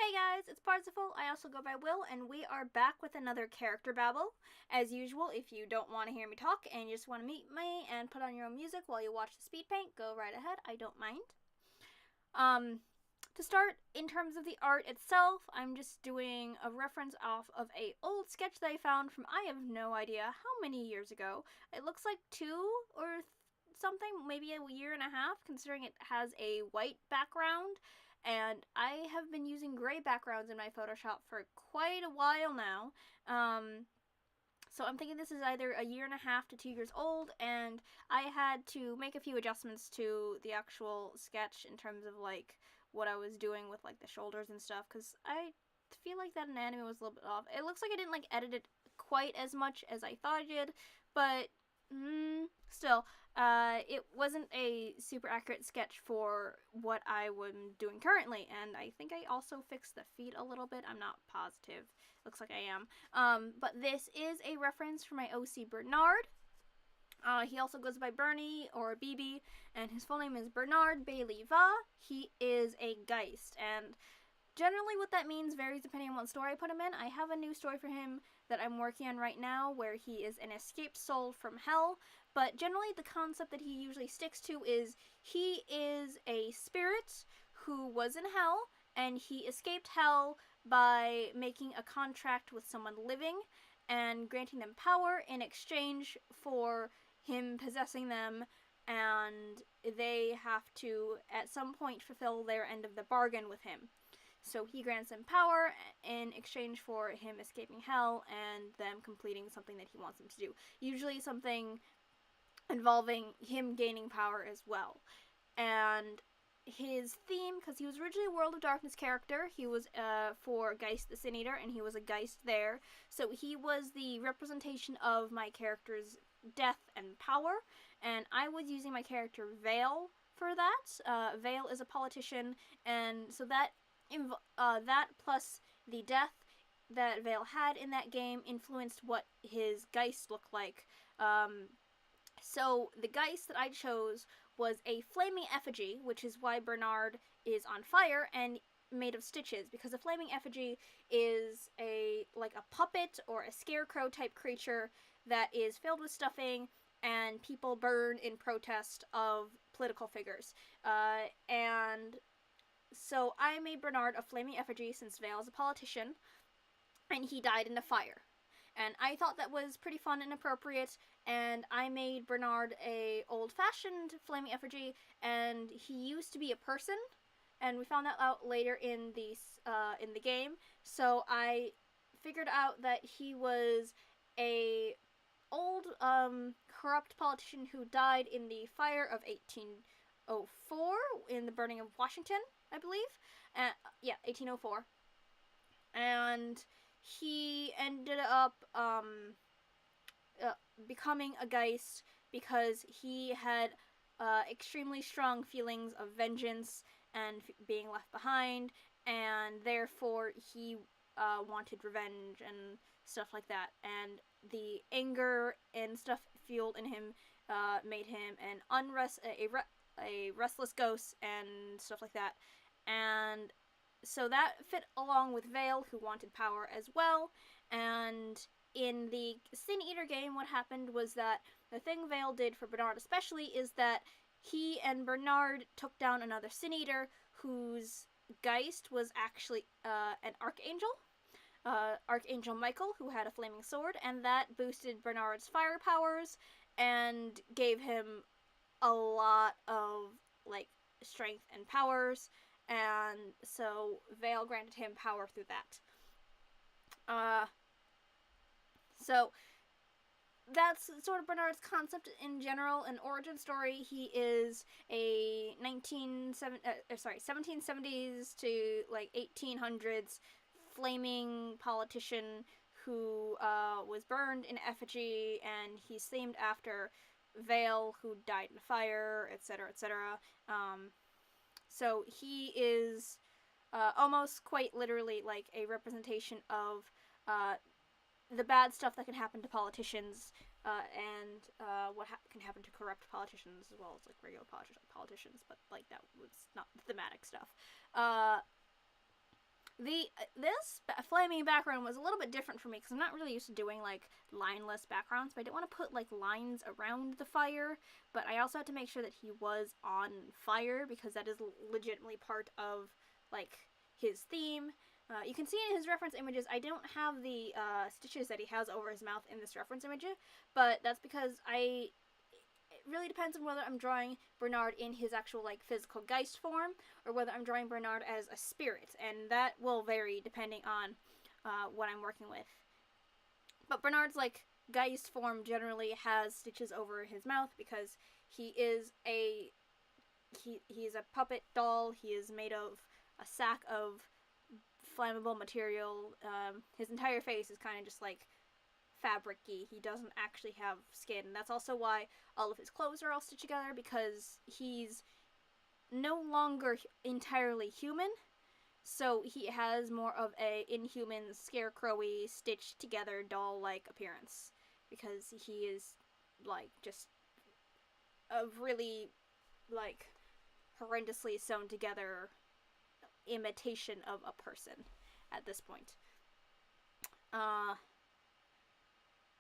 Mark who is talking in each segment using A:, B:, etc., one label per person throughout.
A: Hey guys, it's Parsifal. I also go by Will, and we are back with another character babble. As usual, if you don't want to hear me talk and you just want to meet me and put on your own music while you watch the speed paint, go right ahead. I don't mind. Um, to start, in terms of the art itself, I'm just doing a reference off of a old sketch that I found from I have no idea how many years ago. It looks like something, maybe a year and a half, considering it has a white background. And I have been using gray backgrounds in my Photoshop for quite a while now. So I'm thinking this is either a year and a half to 2 years old, and I had to make a few adjustments to the actual sketch in terms of like what I was doing with like the shoulders and stuff, because I feel like that anatomy was a little bit off. It looks like I didn't like edit it quite as much as I thought I did, but still, it wasn't a super accurate sketch for what I am doing currently, and I think I also fixed the feet a little bit. I'm not positive. Looks like I am. But this is a reference for my OC Bernard. He also goes by Bernie or BB, and his full name is Bernard Bailey Va. He is a Geist, and generally what that means varies depending on what story I put him in. I have a new story for him that I'm working on right now where he is an escaped soul from hell, but generally the concept that he usually sticks to is he is a spirit who was in hell, and he escaped hell by making a contract with someone living and granting them power in exchange for him possessing them, and they have to at some point fulfill their end of the bargain with him. So he grants them power in exchange for him escaping hell and them completing something that he wants them to do. Usually something involving him gaining power as well. And his theme, because he was originally a World of Darkness character, he was for Geist the Sin Eater, and he was a Geist there. So he was the representation of my character's death and power, and I was using my character Vale for that. Vale is a politician, and so that plus the death that Vale had in that game influenced what his Geist looked like. So the Geist that I chose was a flaming effigy, which is why Bernard is on fire and made of stitches, because a flaming effigy is like a puppet or a scarecrow type creature that is filled with stuffing, and people burn in protest of political figures. And so I made Bernard a flaming effigy since Vale is a politician, and he died in a fire. And I thought that was pretty fun and appropriate, and I made Bernard a old-fashioned flaming effigy, and he used to be a person, and we found that out later in the game. So I figured out that he was a old corrupt politician who died in the fire of 1804 in the burning of Washington, I believe. 1804. And he ended up becoming a Geist because he had extremely strong feelings of vengeance and being left behind, and therefore he wanted revenge and stuff like that. And the anger and stuff fueled in him made him a restless ghost and stuff like that. And so that fit along with Vale, who wanted power as well. And in the Sin Eater game, what happened was that the thing Vale did for Bernard especially is that he and Bernard took down another Sin Eater whose Geist was actually an Archangel. Archangel Michael, who had a flaming sword, and that boosted Bernard's fire powers and gave him a lot of like strength and powers, and so Vale granted him power through that. So that's sort of Bernard's concept in general. An origin story, he is a 1770s to like 1800s flaming politician who was burned in effigy, and he's themed after Vale, who died in a fire, etc., etc. So he is almost quite literally like a representation of the bad stuff that can happen to politicians, and what can happen to corrupt politicians as well as like regular politicians, but like that was not thematic stuff. This flaming background was a little bit different for me because I'm not really used to doing like lineless backgrounds, but I didn't want to put like lines around the fire. But I also had to make sure that he was on fire because that is legitimately part of like his theme. You can see in his reference images, I don't have the stitches that he has over his mouth in this reference image, but that's because it really depends on whether I'm drawing Bernard in his actual like physical Geist form or whether I'm drawing Bernard as a spirit, and that will vary depending on what I'm working with. But Bernard's like Geist form generally has stitches over his mouth because he's a puppet doll. He is made of a sack of flammable material. His entire face is kind of just like fabric-y. He doesn't actually have skin. That's also why all of his clothes are all stitched together, because he's no longer entirely human, so he has more of a inhuman, scarecrowy, stitched together doll-like appearance, because he is like just a really like horrendously sewn together imitation of a person at this point.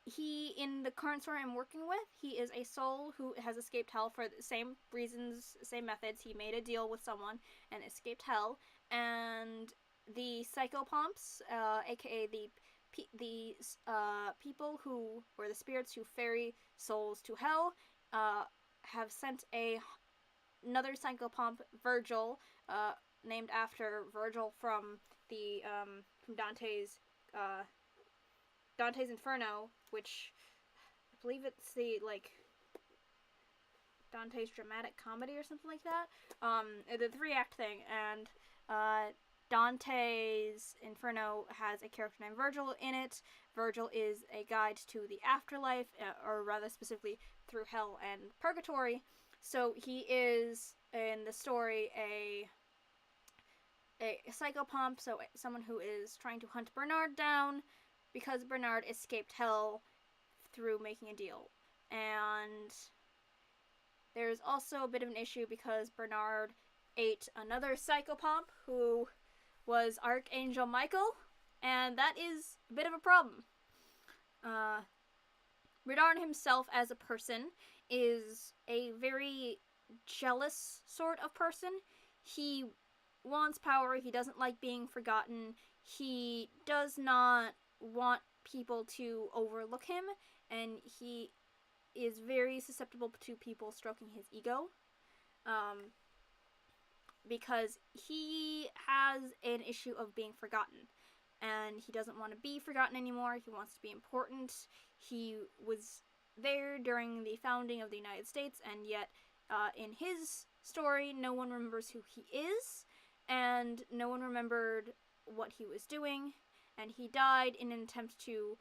A: He, in the current story I'm working with, he is a soul who has escaped hell for the same reasons, same methods. He made a deal with someone and escaped hell, and the psychopomps, aka the people who were the spirits who ferry souls to hell, have sent another psychopomp, Virgil, named after Virgil from the from Dante's Inferno, which I believe it's the like Dante's dramatic comedy or something like that. The 3-act thing, and Dante's Inferno has a character named Virgil in it. Virgil is a guide to the afterlife, or rather specifically through hell and purgatory. So he is in the story a psychopomp, so someone who is trying to hunt Bernard down because Bernard escaped hell through making a deal. And there's also a bit of an issue because Bernard ate another psychopomp who was Archangel Michael, and that is a bit of a problem. Bernard himself as a person is a very jealous sort of person. He wants power, he doesn't like being forgotten, he does not want people to overlook him, and he is very susceptible to people stroking his ego, because he has an issue of being forgotten, and he doesn't want to be forgotten anymore. He wants to be important. He was there during the founding of the United States, and yet in his story no one remembers who he is, and no one remembered what he was doing, and he died in an attempt to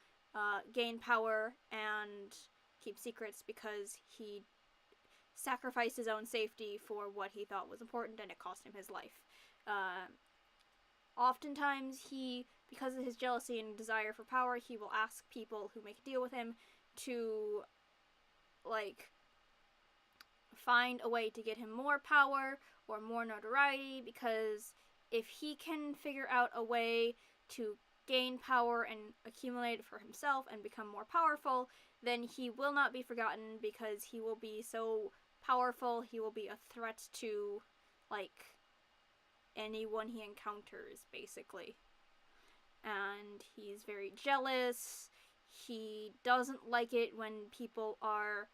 A: gain power and keep secrets because he sacrificed his own safety for what he thought was important, and it cost him his life. Oftentimes, because of his jealousy and desire for power, he will ask people who make a deal with him to, like, find a way to get him more power or more notoriety, because if he can figure out a way to gain power and accumulate it for himself and become more powerful, then he will not be forgotten, because he will be so powerful, he will be a threat to, like, anyone he encounters, basically. And he's very jealous. He doesn't like it when people are,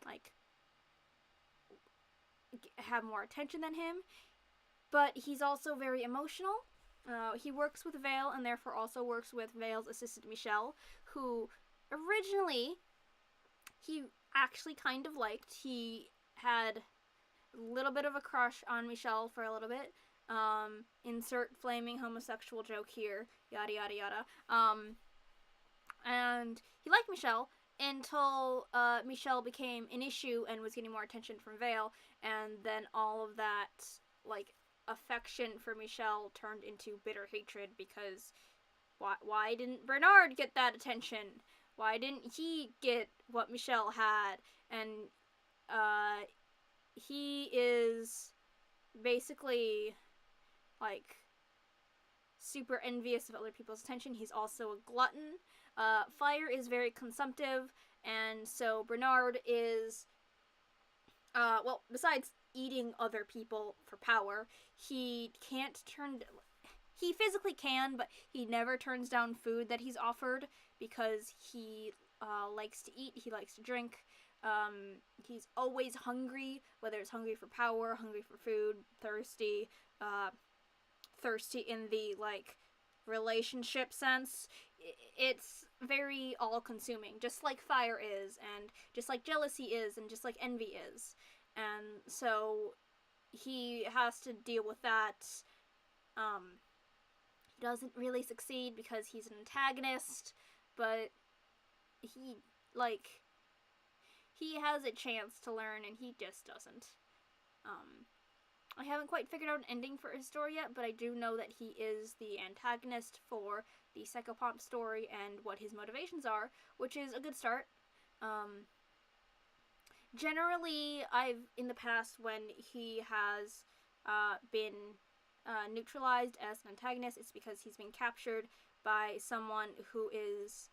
A: like, have more attention than him. But he's also very emotional. He works with Vale, and therefore also works with Vale's assistant Michelle, who originally he actually kind of liked. He had a little bit of a crush on Michelle for a little bit. Insert flaming homosexual joke here, yada yada yada. And he liked Michelle until Michelle became an issue and was getting more attention from Vale, and then all of that, like, affection for Michelle turned into bitter hatred, because why didn't Bernard get that attention? Why didn't he get what Michelle had? And he is basically, like, super envious of other people's attention. He's also a glutton. Fire is very consumptive, and so Bernard is, well, besides eating other people for power, he can't turn. He physically can, but he never turns down food that he's offered because he likes to eat, he likes to drink. He's always hungry, whether it's hungry for power, hungry for food, thirsty, thirsty in the, like, relationship sense. It's very all-consuming, just like fire is, and just like jealousy is, and just like envy is. And so he has to deal with that. He doesn't really succeed because he's an antagonist, but he, like, he has a chance to learn, and he just doesn't. I haven't quite figured out an ending for his story yet, but I do know that he is the antagonist for the Psychopomp story and what his motivations are, which is a good start. Generally, in the past, when he has been neutralized as an antagonist, it's because he's been captured by someone who is,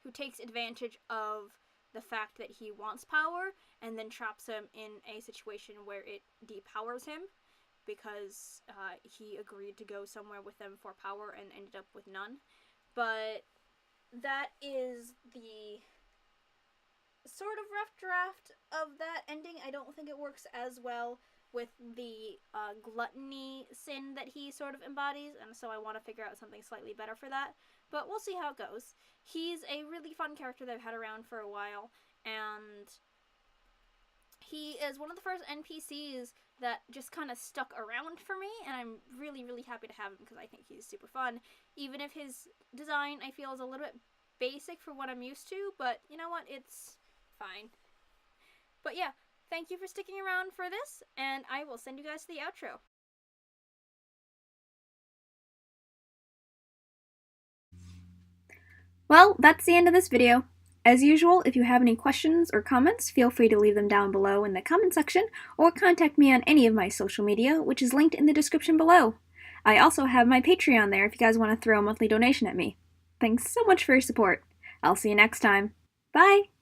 A: who takes advantage of the fact that he wants power and then traps him in a situation where it depowers him because he agreed to go somewhere with them for power and ended up with none. But that is the sort of rough draft of that ending. I don't think it works as well with the gluttony sin that he sort of embodies, and so I want to figure out something slightly better for that. But we'll see how it goes. He's a really fun character that I've had around for a while, and he is one of the first NPCs that just kind of stuck around for me, and I'm really, really happy to have him because I think he's super fun. Even if his design, I feel, is a little bit basic for what I'm used to, but you know what? It's fine. But yeah, thank you for sticking around for this, and I will send you guys to the outro. Well, that's the end of this video. As usual, if you have any questions or comments, feel free to leave them down below in the comment section, or contact me on any of my social media, which is linked in the description below. I also have my Patreon there if you guys want to throw a monthly donation at me. Thanks so much for your support. I'll see you next time. Bye!